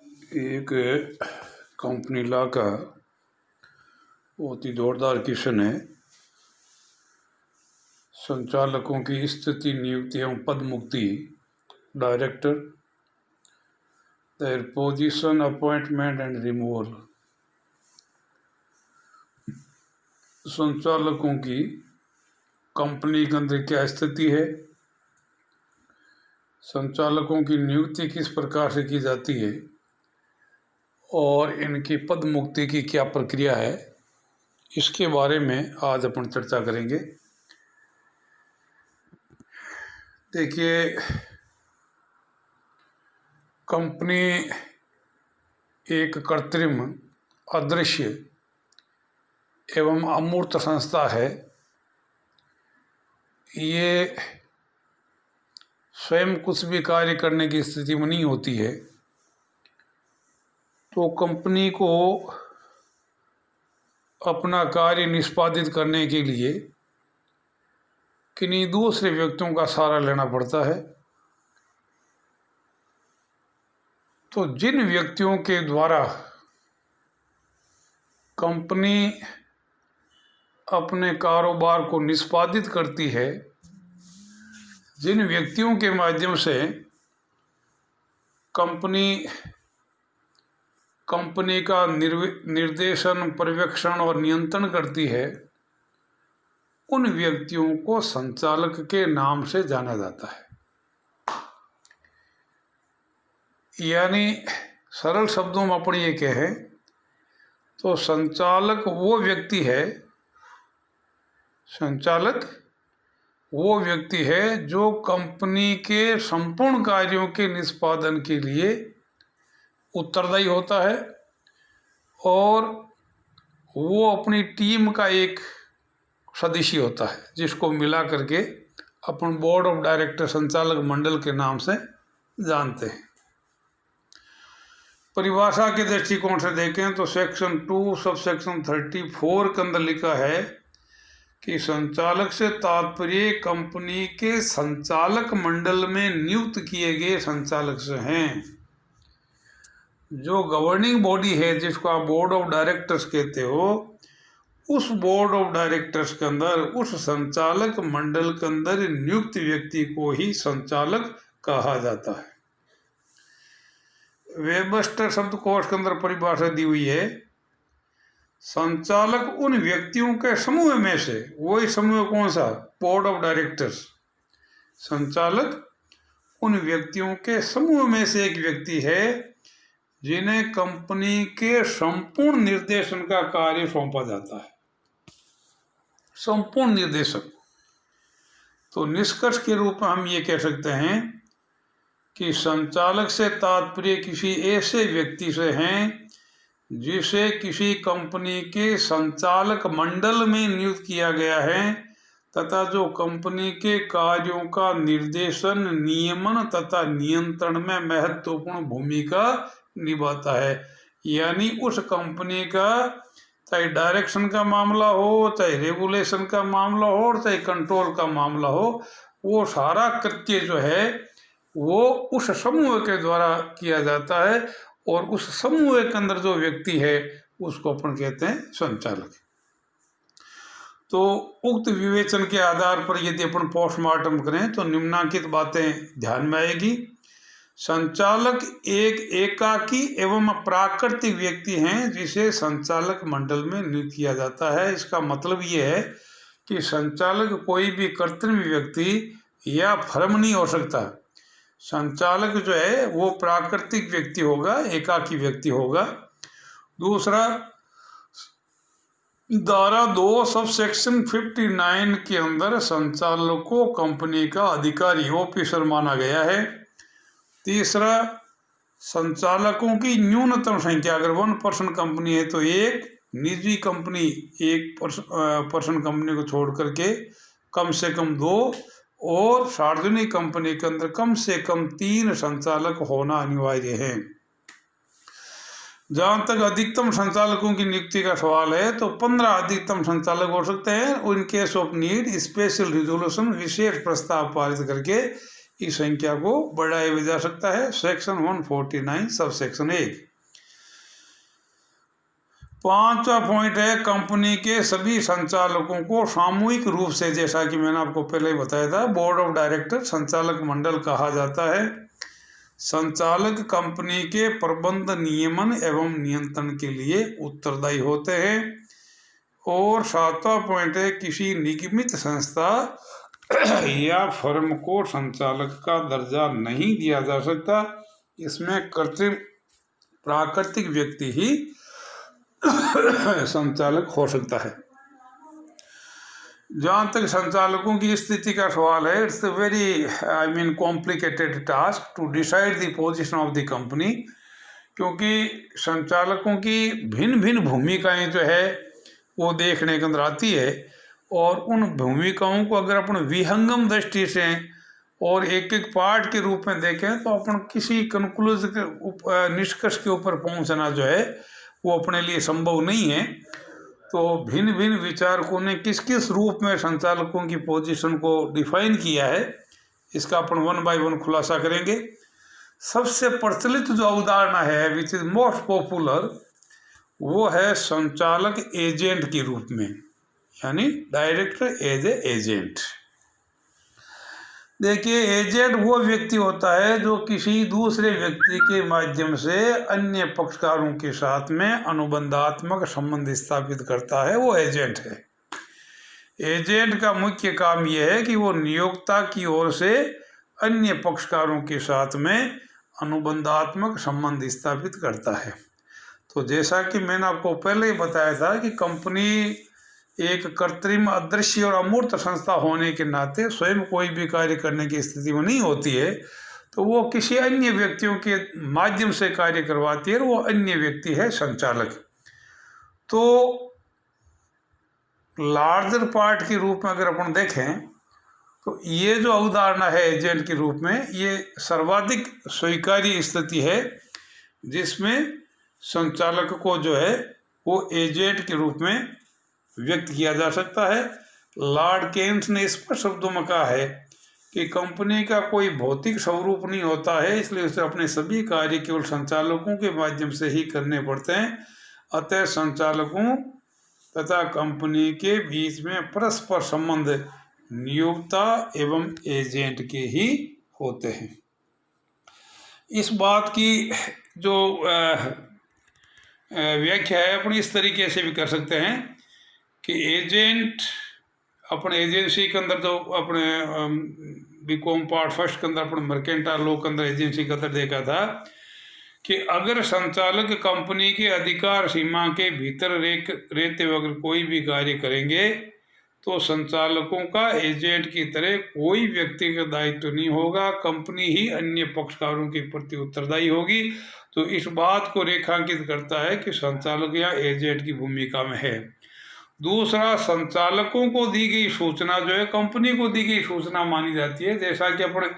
एक company law का बहुत ही जोरदार क्वेश्चन है। संचालकों की स्थिति, नियुक्ति एवं पद मुक्ति, director, their position, appointment and removal. संचालकों की कंपनी के अंदर क्या स्थिति है, संचालकों की नियुक्ति किस प्रकार से की जाती है और इनकी पद मुक्ति की क्या प्रक्रिया है, इसके बारे में आज अपन चर्चा करेंगे। देखिए, कंपनी एक कृत्रिम, अदृश्य एवं अमूर्त संस्था है। ये स्वयं कुछ भी कार्य करने की स्थिति में नहीं होती है, तो कंपनी को अपना कार्य निष्पादित करने के लिए किन्हीं दूसरे व्यक्तियों का सहारा लेना पड़ता है। तो जिन व्यक्तियों के द्वारा कंपनी अपने कारोबार को निष्पादित करती है, जिन व्यक्तियों के माध्यम से कंपनी का निर्देशन, पर्यवेक्षण और नियंत्रण करती है, उन व्यक्तियों को संचालक के नाम से जाना जाता है। यानी सरल शब्दों में अपन ये कहें तो संचालक वो व्यक्ति है जो कंपनी के संपूर्ण कार्यों के निष्पादन के लिए उत्तरदायी होता है और वो अपनी टीम का एक सदस्य होता है, जिसको मिला करके अपन बोर्ड ऑफ डायरेक्टर, संचालक मंडल के नाम से जानते हैं। परिभाषा के दृष्टिकोण से देखें तो सेक्शन 2 सब सेक्शन 34 के अंदर लिखा है कि संचालक से तात्पर्य कंपनी के संचालक मंडल में नियुक्त किए गए संचालक से हैं। जो गवर्निंग बॉडी है, जिसको आप बोर्ड ऑफ डायरेक्टर्स कहते हो, उस बोर्ड ऑफ डायरेक्टर्स के अंदर, उस संचालक मंडल के अंदर नियुक्त व्यक्ति को ही संचालक कहा जाता है। वेबस्टर शब्दकोश के अंदर परिभाषा दी हुई है, संचालक उन व्यक्तियों के समूह में से, वही समूह कौन सा, बोर्ड ऑफ डायरेक्टर्स। संचालक उन व्यक्तियों के समूह में से एक व्यक्ति है जिन्हें कंपनी के संपूर्ण निर्देशन का कार्य सौंपा जाता है। संपूर्ण निर्देशन। तो निष्कर्ष के रूप में हम ये कह सकते हैं कि संचालक से तात्पर्य किसी ऐसे व्यक्ति से हैं जिसे किसी कंपनी के संचालक मंडल में नियुक्त किया गया है तथा जो कंपनी के कार्यों का निर्देशन, नियमन तथा नियंत्रण में महत्वपूर्ण भूमिका निभाता है। यानी उस कंपनी का चाहे डायरेक्शन का मामला हो, चाहे रेगुलेशन का मामला हो और चाहे कंट्रोल का मामला हो, वो सारा कृत्य जो है वो उस समूह के द्वारा किया जाता है और उस समूह के अंदर जो व्यक्ति है उसको अपन कहते हैं संचालक। तो उक्त विवेचन के आधार पर यदि अपन पोस्टमार्टम करें तो निम्नलिखित बातें ध्यान में आएगी। संचालक एक एकाकी एवं प्राकृतिक व्यक्ति हैं जिसे संचालक मंडल में नियुक्त किया जाता है। इसका मतलब ये है कि संचालक कोई भी कृत्रिम व्यक्ति या फर्म नहीं हो सकता। संचालक जो है वो प्राकृतिक व्यक्ति होगा, एकाकी व्यक्ति होगा। दूसरा, धारा 2 सब सेक्शन 59 के अंदर संचालक को कंपनी का अधिकारी, ऑफिसर माना गया है। तीसरा, संचालकों की न्यूनतम संख्या, अगर 1% कंपनी है तो एक, निजी कंपनी 1% कंपनी को छोड़ करके कम से कम 2 और सार्वजनिक कंपनी के अंदर कम से कम 3 संचालक होना अनिवार्य है। जहां तक अधिकतम संचालकों की नियुक्ति का सवाल है तो 15 अधिकतम संचालक हो सकते हैं। In case of need special resolution, विशेष प्रस्ताव पारित करके इस संख्या को बढ़ाया भी जा सकता है। Section 149 sub section 1। पांचवा पॉइंट है, कंपनी के सभी संचालकों को सामूहिक रूप से, जैसा कि मैंने आपको पहले ही बताया था, बोर्ड ऑफ डायरेक्टर संचालक मंडल कहा जाता है। संचालक कंपनी के प्रबंध नियमन एवं नियंत्रण के लिए उत्तरदायी होते हैं। और सातवां पॉइंट है, किसी निगमित संस्था या फर्म को संचालक का दर्जा नहीं दिया जा सकता। इसमें कृत्रिम प्राकृतिक व्यक्ति ही संचालक हो सकता है। जहाँ तक संचालकों की स्थिति का सवाल है, it's very complicated task to decide the position of the company, क्योंकि संचालकों की भिन्न भिन्न भूमिकाएं जो है वो देखने के अंदर आती है। और उन भूमिकाओं को अगर अपन विहंगम दृष्टि से और एक एक पार्ट के रूप में देखें तो अपन किसी निष्कर्ष के ऊपर पहुंचना जो है वो अपने लिए संभव नहीं है। तो भिन्न भिन्न विचारकों ने किस किस रूप में संचालकों की पोजीशन को डिफाइन किया है, इसका अपन 1 बाय 1 खुलासा करेंगे। सबसे प्रचलित जो अवधारणा है, विच इज मोस्ट पॉपुलर, वो है संचालक एजेंट के रूप में, यानी डायरेक्टर एज ए एजेंट। देखिए, एजेंट वो व्यक्ति होता है जो किसी दूसरे व्यक्ति के माध्यम से अन्य पक्षकारों के साथ में अनुबंधात्मक संबंध स्थापित करता है, वो एजेंट है। एजेंट का मुख्य काम यह है कि वो नियोक्ता की ओर से अन्य पक्षकारों के साथ में अनुबंधात्मक संबंध स्थापित करता है। तो जैसा कि मैंने आपको पहले ही बताया था कि कंपनी एक कृत्रिम, अदृश्य और अमूर्त संस्था होने के नाते स्वयं कोई भी कार्य करने की स्थिति में नहीं होती है, तो वो किसी अन्य व्यक्तियों के माध्यम से कार्य करवाती है, और वो अन्य व्यक्ति है संचालक। तो लार्जर पार्ट के रूप में अगर अपन देखें तो ये जो अवधारणा है एजेंट के रूप में, ये सर्वाधिक स्वीकार्य स्थिति है जिसमें संचालक को जो है वो एजेंट के रूप में व्यक्त किया जा सकता है। लॉर्ड केन्स ने स्पष्ट शब्दों में कहा है कि कंपनी का कोई भौतिक स्वरूप नहीं होता है, इसलिए उसे अपने सभी कार्य केवल संचालकों के माध्यम से ही करने पड़ते हैं। अतः संचालकों तथा कंपनी के बीच में परस्पर संबंध नियोक्ता एवं एजेंट के ही होते हैं। इस बात की जो व्याख्या है अपन इस तरीके से भी कर सकते हैं कि एजेंट अपने एजेंसी के अंदर, जो अपने बीकॉम पार्ट फर्स्ट के अंदर अपने मर्केंटाइल लॉ के अंदर एजेंसी के अंदर देखा था कि अगर संचालक कंपनी के अधिकार सीमा के भीतर रहते हुए अगर कोई भी कार्य करेंगे तो संचालकों का एजेंट की तरह कोई व्यक्तिगत दायित्व नहीं होगा, कंपनी ही अन्य पक्षकारों के प्रति उत्तरदायी होगी। तो इस बात को रेखांकित करता है कि संचालक या एजेंट की भूमिका में है। दूसरा, संचालकों को दी गई सूचना जो है कंपनी को दी गई सूचना मानी जाती है। जैसा कि अपने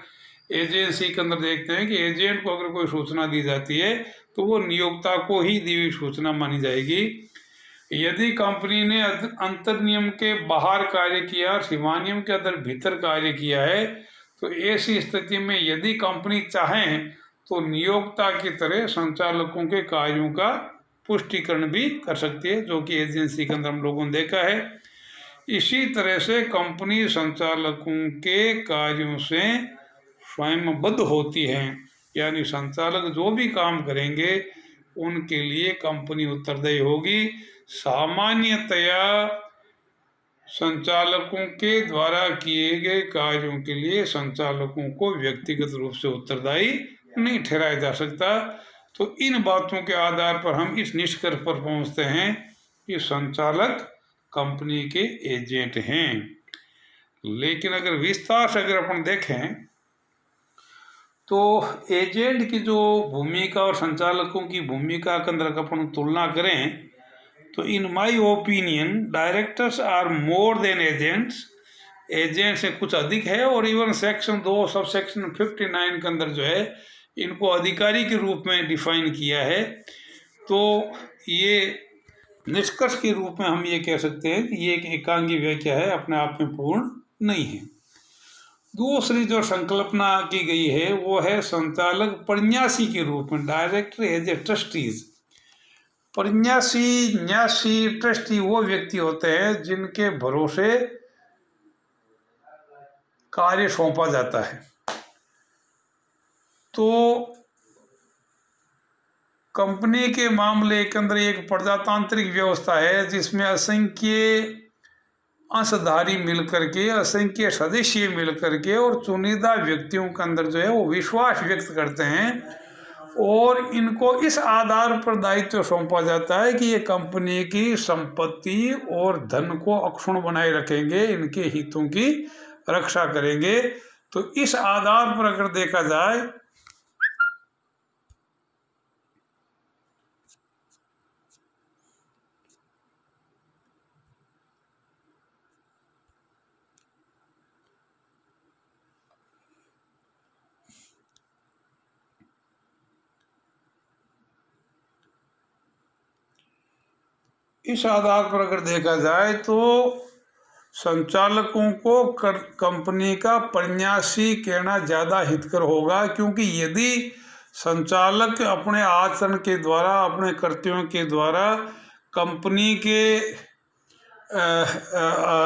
एजेंसी के अंदर देखते हैं कि एजेंट को अगर कोई सूचना दी जाती है तो वो नियोक्ता को ही दी हुई सूचना मानी जाएगी। यदि कंपनी ने अंतर नियम के बाहर कार्य किया, सीमा नियम के अंदर भीतर कार्य किया है, तो ऐसी स्थिति में यदि कंपनी चाहे तो नियोक्ता की तरह संचालकों के कार्यों का पुष्टिकरण भी कर सकती है, जो कि एजेंसी के अंदर हम लोगों ने देखा है। इसी तरह से कंपनी संचालकों के कार्यों से स्वयंबद्ध होती है, यानी संचालक जो भी काम करेंगे उनके लिए कंपनी उत्तरदायी होगी। सामान्यतया संचालकों के द्वारा किए गए कार्यों के लिए संचालकों को व्यक्तिगत रूप से उत्तरदायी नहीं ठहराया जा सकता। तो इन बातों के आधार पर हम इस निष्कर्ष पर पहुंचते हैं कि संचालक कंपनी के एजेंट हैं। लेकिन अगर विस्तार से अगर अपन देखें तो एजेंट की जो भूमिका और संचालकों की भूमिका के अंदर अपन तुलना करें तो in my opinion directors are more than agents, agent से कुछ अधिक है। और इवन सेक्शन 2 सब सेक्शन 59 के अंदर जो है इनको अधिकारी के रूप में डिफाइन किया है। तो ये निष्कर्ष के रूप में हम ये कह सकते हैं कि ये एक एकांगी व्याख्या है, अपने आप में पूर्ण नहीं है। दूसरी जो संकल्पना की गई है वो है संचालक प्रन्यासी के रूप में, डायरेक्टर एज ए ट्रस्टीज। प्रन्यासी, न्यासी, ट्रस्टी वो व्यक्ति होते हैं जिनके भरोसे कार्य सौंपा जाता है। तो कंपनी के मामले के अंदर एक प्रजातांत्रिक व्यवस्था है जिसमें असंख्य अंशधारी मिलकर के, असंख्य सदस्य मिलकर के और चुनिंदा व्यक्तियों के अंदर जो है वो विश्वास व्यक्त करते हैं और इनको इस आधार पर दायित्व सौंपा जाता है कि ये कंपनी की संपत्ति और धन को अक्षुण्ण बनाए रखेंगे, इनके हितों की रक्षा करेंगे। तो इस आधार पर अगर देखा जाए तो संचालकों को कंपनी का प्रन्यासी कहना ज़्यादा हितकर होगा, क्योंकि यदि संचालक अपने आचरण के द्वारा, अपने कर्तव्यों के द्वारा कंपनी के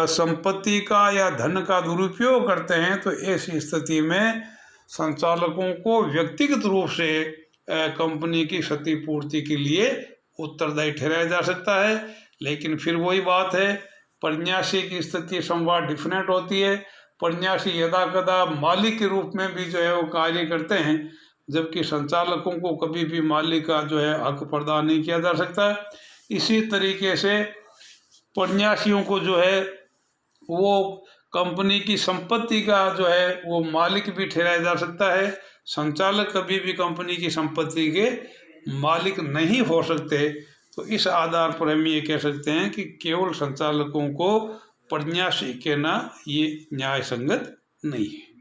संपत्ति का या धन का दुरुपयोग करते हैं तो ऐसी स्थिति में संचालकों को व्यक्तिगत रूप से कंपनी की क्षतिपूर्ति के लिए उत्तरदायी ठहराया जा सकता है। लेकिन फिर वही बात है, प्रन्यासी की स्थिति संवाद डिफरेंट होती है। प्रन्यासी यदा कदा मालिक के रूप में भी जो है वो कार्य करते हैं, जबकि संचालकों को कभी भी मालिक का जो है हक प्रदान नहीं किया जा सकता। इसी तरीके से प्रन्यासियों को जो है वो कंपनी की संपत्ति का जो है वो मालिक भी ठहराया जा सकता है। संचालक कभी भी कंपनी की संपत्ति के मालिक नहीं हो सकते। तो इस आधार पर हम ये कह सकते हैं कि केवल संचालकों को प्रन्यासी कहना ये न्याय संगत नहीं है।